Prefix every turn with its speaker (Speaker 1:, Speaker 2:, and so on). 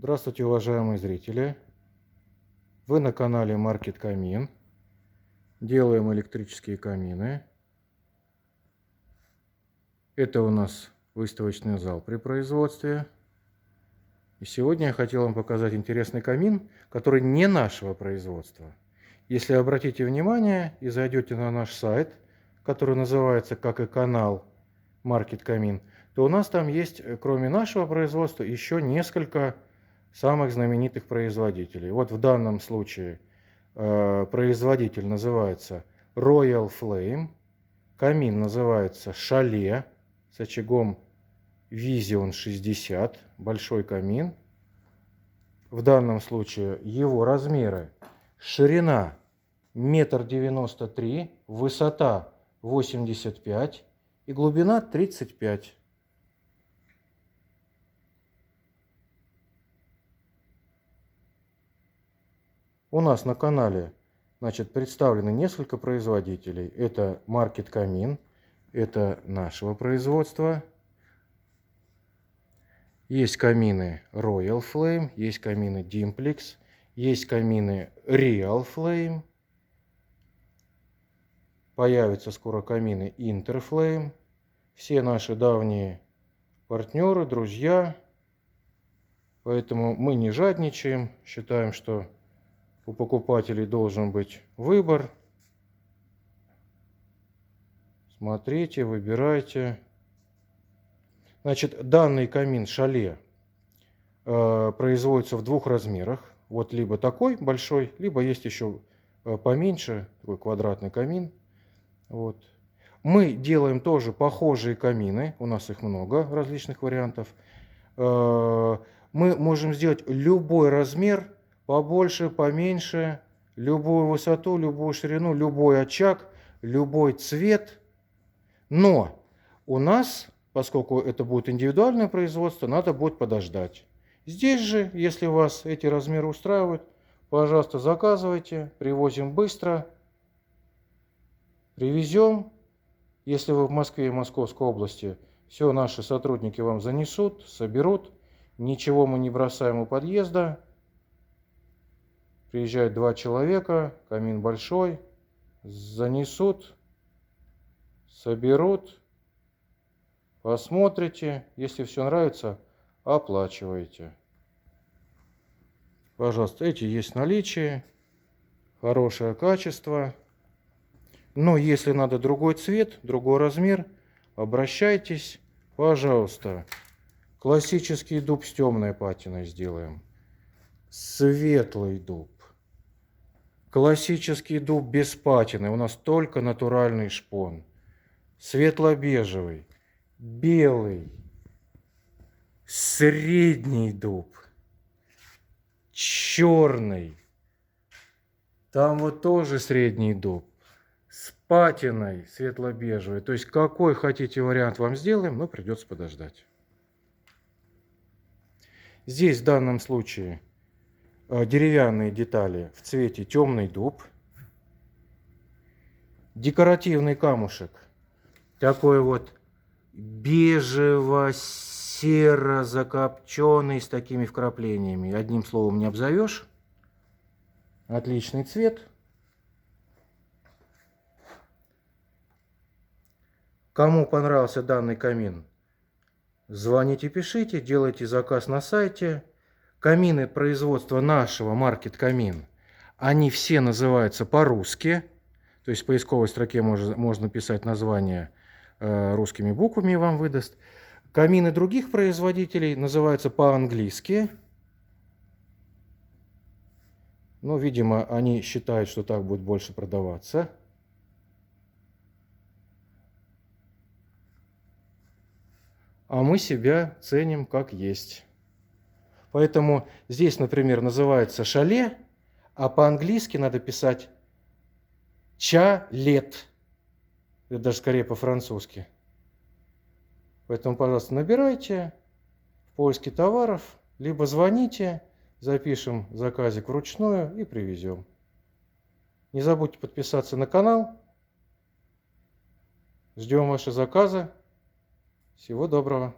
Speaker 1: Здравствуйте, уважаемые зрители! Вы на канале Market Камин. Делаем электрические камины. Это у нас выставочный зал при производстве. И сегодня я хотел вам показать интересный камин, который не нашего производства. Если обратите внимание и зайдете на наш сайт, который называется, как и канал Market Камин, то у нас там есть, кроме нашего производства, еще несколько самых знаменитых производителей. Вот в данном случае производитель называется Royal Flame, камин называется Chalet с очагом Vision 60, большой камин. В данном случае его размеры: ширина 1,93 м, высота 85 и глубина 35. У нас на канале, представлены несколько производителей. Это Market Камин, это нашего производства. Есть камины Royal Flame, есть камины Dimplex, есть камины Real Flame. Появятся скоро камины Interflame. Все наши давние партнеры, друзья. Поэтому мы не жадничаем, считаем, что у покупателей должен быть выбор. Смотрите, выбирайте. Данный камин Chalet производится в двух размерах. Вот либо такой большой, либо есть еще поменьше, такой квадратный камин. Вот. Мы делаем тоже похожие камины, у нас их много, различных вариантов. Мы можем сделать любой размер, побольше, поменьше, любую высоту, любую ширину, любой очаг, любой цвет. Но у нас, поскольку это будет индивидуальное производство, надо будет подождать. Здесь же, если вас эти размеры устраивают, пожалуйста, заказывайте, привозим быстро, привезем. Если вы в Москве и Московской области, все наши сотрудники вам занесут, соберут. Ничего мы не бросаем у подъезда. Приезжают 2 человека, камин большой, занесут, соберут, посмотрите. Если все нравится, оплачиваете. Пожалуйста, эти есть в наличии, хорошее качество. Но если надо другой цвет, другой размер, обращайтесь, пожалуйста. Классический дуб с темной патиной сделаем. Светлый дуб. Классический дуб без патины. У нас только натуральный шпон. Светло-бежевый. Белый. Средний дуб. Черный. Там вот тоже средний дуб. С патиной светло-бежевой. То есть какой хотите вариант вам сделаем, но придется подождать. Здесь в данном случае деревянные детали в цвете темный дуб. Декоративный камушек. Такой вот бежево-серо-закопченный с такими вкраплениями. Одним словом не обзовешь. Отличный цвет. Кому понравился данный камин, звоните, пишите, делайте заказ на сайте. Камины производства нашего Market Камин, они все называются по-русски. То есть в поисковой строке можно писать название русскими буквами, вам выдаст. Камины других производителей называются по-английски. Но, видимо, они считают, что так будет больше продаваться. А мы себя ценим как есть. Поэтому здесь, например, называется Chalet, а по-английски надо писать Chalet. Это даже скорее по-французски. Поэтому, пожалуйста, набирайте в поиске товаров, либо звоните, запишем заказик вручную и привезем. Не забудьте подписаться на канал. Ждем ваши заказы. Всего доброго.